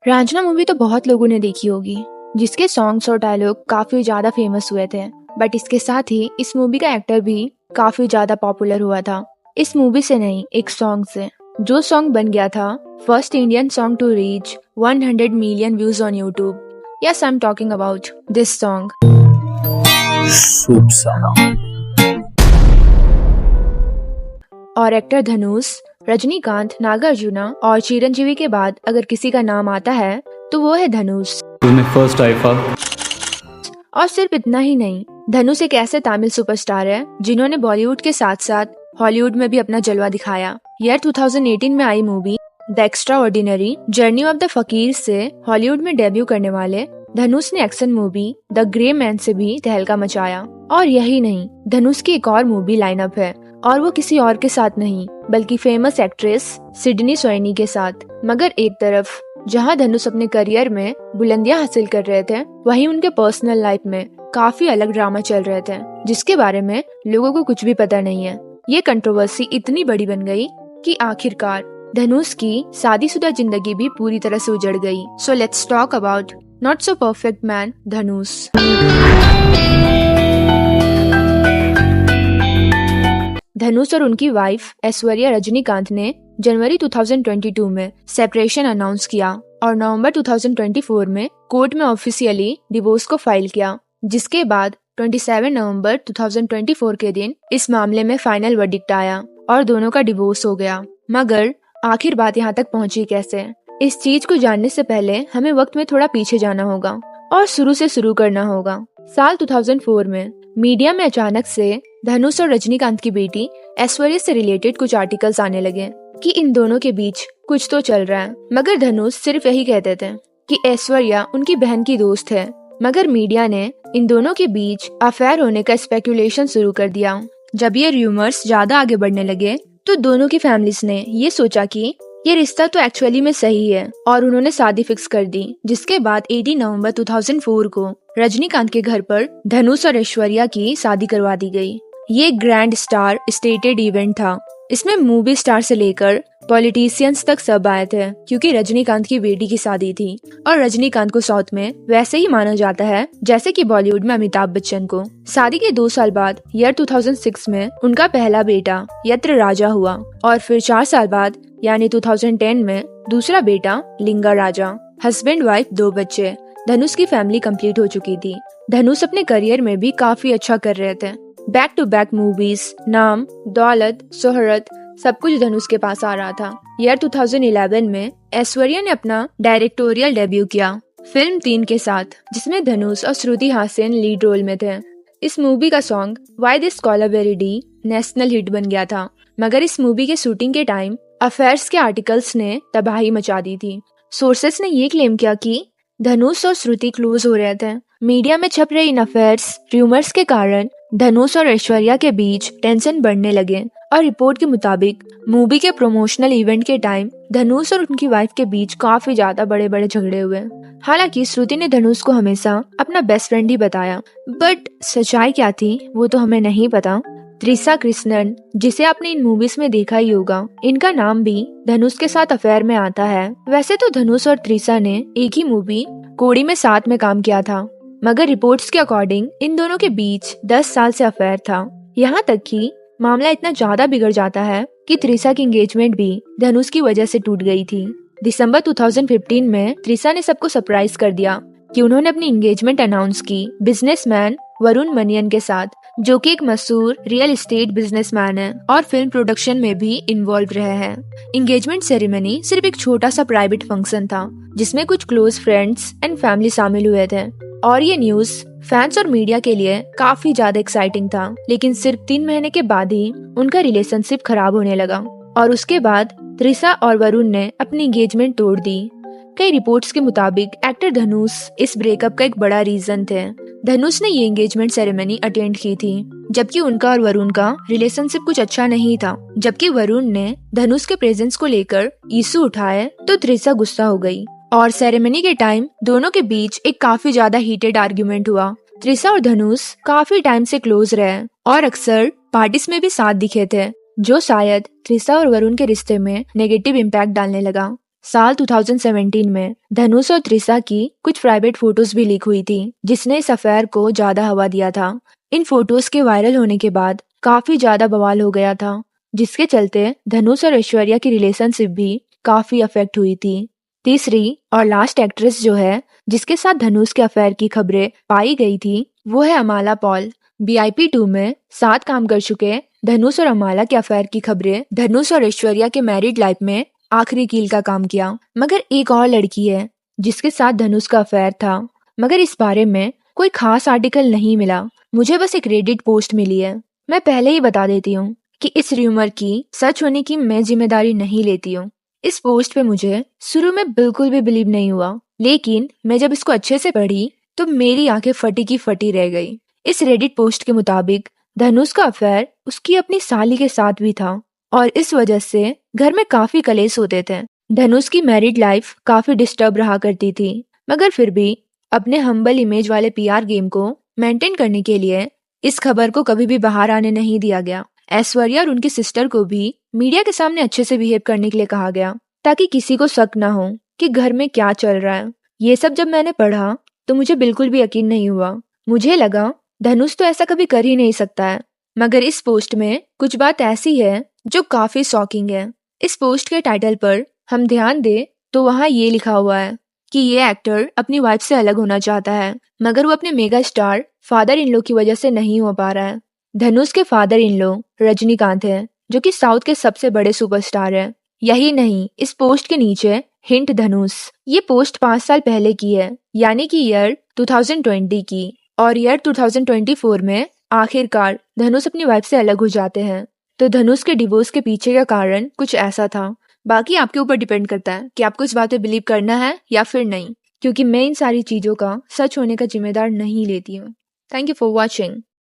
Raanjhanaa movie तो बहुत लोगों ने देखी होगी, जिसके सॉन्ग्स और डायलॉग काफी ज्यादा फेमस हुए थे। बट इसके साथ ही इस मूवी का एक्टर भी काफी ज्यादा पॉपुलर हुआ था। इस मूवी से नहीं, एक सॉन्ग से, जो सॉन्ग बन गया था first Indian song to reach 100 million views on YouTube. Yes, I am talking about this song. और एक्टर धनुष, रजनीकांत, नागार्जुना और चिरंजीवी के बाद अगर किसी का नाम आता है तो वो है धनुष। और सिर्फ इतना ही नहीं, धनुष एक ऐसे तमिल सुपरस्टार है जिन्होंने बॉलीवुड के साथ साथ हॉलीवुड में भी अपना जलवा दिखाया। ईयर 2018 में आई movie The Extraordinary Journey of the Fakir से हॉलीवुड में डेब्यू करने वाले धनुष ने action movie The Gray Man से भी तहलका मचाया। और यही नहीं, धनुष की एक और मूवी लाइनअप है, और वो किसी और के साथ नहीं बल्कि फेमस एक्ट्रेस सिडनी सोएनी के साथ। मगर एक तरफ जहां धनुष अपने करियर में बुलंदियां हासिल कर रहे थे, वहीं उनके पर्सनल लाइफ में काफी अलग ड्रामा चल रहे थे, जिसके बारे में लोगों को कुछ भी पता नहीं है। ये कंट्रोवर्सी इतनी बड़ी बन गई कि आखिरकार धनुष की शादीशुदा जिंदगी भी पूरी तरह से उजड़ गई। So let's talk about not so perfect man Dhanush. Dhanush और उनकी वाइफ ऐश्वर्या रजनीकांत ने जनवरी 2022 में सेपरेशन अनाउंस किया और नवंबर 2024 में कोर्ट में ऑफिशियली डिवोर्स को फाइल किया, जिसके बाद 27 नवंबर 2024 के दिन इस मामले में फाइनल वर्डिक्ट आया और दोनों का डिवोर्स हो गया। मगर आखिर बात यहाँ तक पहुँची कैसे? इस चीज को जानने से पहले हमें वक्त में थोड़ा पीछे जाना होगा और शुरू से शुरू करना होगा। साल 2004 में मीडिया में अचानक से धनुष और रजनीकांत की बेटी ऐश्वर्या से रिलेटेड कुछ आर्टिकल्स आने लगे कि इन दोनों के बीच कुछ तो चल रहा है। मगर धनुष सिर्फ यही कहते थे कि ऐश्वर्या उनकी बहन की दोस्त है। मगर मीडिया ने इन दोनों के बीच अफेयर होने का स्पेकुलेशन शुरू कर दिया। जब ये रूमर्स ज्यादा आगे बढ़ने लगे तो दोनों की फैमिलीज ने ये सोचा कि ये रिश्ता तो एक्चुअली में सही है और उन्होंने शादी फिक्स कर दी। जिसके बाद 18 नवंबर 2004 को रजनीकांत के घर पर धनुष और ऐश्वर्या की शादी करवा दी गई। ये एक ग्रैंड स्टार स्टेटेड इवेंट था। इसमें मूवी स्टार से लेकर पॉलिटिशियंस तक सब आए थे, क्योंकि रजनीकांत की बेटी की शादी थी और रजनीकांत को साउथ में वैसे ही माना जाता है जैसे कि बॉलीवुड में अमिताभ बच्चन को। शादी के 2 साल बाद ईयर 2006 में उनका पहला बेटा यत्र राजा हुआ और फिर 4 साल बाद यानी 2010 में दूसरा बेटा लिंगा राजा। हस्बैंड वाइफ 2 बच्चे। धनुष की फैमिली कंप्लीट हो चुकी थी। धनुष अपने करियर में भी काफी अच्छा कर रहे थे। बैक टू बैक मूवीज, नाम, दौलत, शोहरत, सब कुछ धनुष के पास आ रहा था। ईयर 2011 में ऐश्वर्या ने अपना डायरेक्टोरियल डेब्यू किया फिल्म 3 के साथ, जिसमें धनुष और श्रुति हासन लीड रोल में थे। इस मूवी का song why this Kolaveri di national hit बन गया था। मगर इस मूवी के शूटिंग के टाइम अफेयर्स के आर्टिकल्स ने तबाही मचा दी थी। सोर्सेस ने ये क्लेम किया कि धनुष और श्रुति क्लोज हो रहे थे। मीडिया में छप रहे इन अफेयर्स रूमर्स के कारण धनुष और ऐश्वर्या के बीच टेंशन बढ़ने लगे और रिपोर्ट के मुताबिक मूवी के प्रमोशनल इवेंट के टाइम धनुष और उनकी वाइफ के बीच काफी ज्यादा बड़े बड़े झगड़े हुए। हालांकि श्रुति ने धनुष को हमेशा अपना बेस्ट फ्रेंड ही बताया, बट सच्चाई क्या थी वो तो हमें नहीं पता। त्रिशा कृष्णन, जिसे आपने इन मूवीज में देखा ही होगा, इनका नाम भी धनुष के साथ अफेयर में आता है। वैसे तो धनुष और त्रिशा ने एक ही मूवी कोड़ी में साथ में काम किया था, मगर रिपोर्ट्स के अकॉर्डिंग इन दोनों के बीच 10 साल से अफेयर था। यहाँ तक कि मामला इतना ज्यादा बिगड़ जाता है कि त्रिशा की एंगेजमेंट भी धनुष की वजह से टूट गई थी। दिसंबर 2015 में त्रिशा ने सबको सरप्राइज कर दिया कि उन्होंने अपनी एंगेजमेंट अनाउंस की बिजनेसमैन वरुण मनियन के साथ, जो कि एक मशहूर रियल एस्टेट बिजनेसमैन है और फिल्म प्रोडक्शन में भी इन्वॉल्व रहे हैं। एंगेजमेंट सेरेमनी सिर्फ एक छोटा सा प्राइवेट फंक्शन था, जिसमें कुछ क्लोज फ्रेंड्स एंड फैमिली शामिल हुए थे। और ये न्यूज फैंस और मीडिया के लिए काफी ज्यादा एक्साइटिंग था। लेकिन सिर्फ 3 महीने के बाद ही उनका रिलेशनशिप खराब होने लगा और उसके बाद त्रिशा और वरुण ने अपनी एंगेजमेंट तोड़ दी। कई रिपोर्ट्स के मुताबिक एक्टर धनुष इस ब्रेकअप का एक बड़ा रीजन थे। धनुष ने ये एंगेजमेंट सेरेमनी अटेंड की थी, जबकि उनका और वरुण का रिलेशनशिप कुछ अच्छा नहीं था। जबकि वरुण ने धनुष के प्रेजेंस को लेकर इशू उठाए तो त्रिशा गुस्सा हो गई और सेरेमनी के टाइम दोनों के बीच एक काफी ज्यादा हीटेड आर्ग्यूमेंट हुआ। त्रिशा और धनुष काफी टाइम से क्लोज रहे और अक्सर पार्टीज में भी साथ दिखे थे, जो शायद त्रिशा और वरुण के रिश्ते में नेगेटिव इम्पैक्ट डालने लगा। साल 2017 में धनुष और त्रिशा की कुछ प्राइवेट फोटोज भी लीक हुई थी, जिसने इस अफेयर को ज्यादा हवा दिया था। इन फोटोज के वायरल होने के बाद काफी ज्यादा बवाल हो गया था, जिसके चलते धनुष और ऐश्वर्या की रिलेशनशिप भी काफी अफेक्ट हुई थी। तीसरी और लास्ट एक्ट्रेस जो है जिसके साथ धनुष के अफेयर की खबरें पाई गई थी, वो है अमाला पॉल। VIP 2 में साथ काम कर चुके धनुष और अमाला के अफेयर की खबरें धनुष और ऐश्वर्या के मैरिड लाइफ में आखिरी कील का काम किया। मगर एक और लड़की है जिसके साथ धनुष का अफेयर था, मगर इस बारे में कोई खास आर्टिकल नहीं मिला। मुझे बस एक रेडिट पोस्ट मिली है। मैं पहले ही बता देती हूँ कि इस र्यूमर की सच होने की मैं जिम्मेदारी नहीं लेती हूँ। इस पोस्ट पे मुझे शुरू में बिल्कुल भी बिलीव नहीं हुआ, लेकिन मैं जब इसको अच्छे से पढ़ी तो मेरी आंखें फटी की फटी रह गई। इस रेडिट पोस्ट के मुताबिक धनुष का अफेयर उसकी अपनी साली के साथ भी था और इस वजह से घर में काफी कलेश होते थे। धनुष की मैरिड लाइफ काफी डिस्टर्ब रहा करती थी, मगर फिर भी अपने हम्बल इमेज वाले PR गेम को मेंटेन करने के लिए इस खबर को कभी भी बाहर आने नहीं दिया गया। ऐश्वर्या और उनकी सिस्टर को भी मीडिया के सामने अच्छे से बिहेव करने के लिए कहा गया, ताकि किसी को शक ना हो कि घर में क्या चल रहा है। ये सब जब मैंने पढ़ा तो मुझे बिल्कुल भी यकीन नहीं हुआ। मुझे लगा धनुष तो ऐसा कभी कर ही नहीं सकता है, मगर इस पोस्ट में कुछ बात ऐसी है जो काफी शॉकिंग है। इस पोस्ट के टाइटल पर हम ध्यान दें तो वहाँ ये लिखा हुआ है कि ये एक्टर अपनी वाइफ से अलग होना चाहता है, मगर वो अपने mega star father in law की वजह से नहीं हो पा रहा है। धनुष के फादर इन लॉ रजनीकांत है, जो कि साउथ के सबसे बड़े सुपरस्टार है। यही नहीं, इस पोस्ट के नीचे हिंट धनुष। ये पोस्ट 5 साल पहले की है, यानी कि ईयर 2020 की, और ईयर 2024 में आखिरकार धनुष अपनी वाइफ से अलग हो जाते हैं। तो धनुष के डिवोर्स के पीछे का कारण कुछ ऐसा था। बाकी आपके ऊपर डिपेंड करता है कि आपको इस बात पे बिलीव करना है या फिर नहीं, क्योंकि मैं इन सारी चीजों का सच होने का जिम्मेदार नहीं लेती हूँ। Thank you for watching.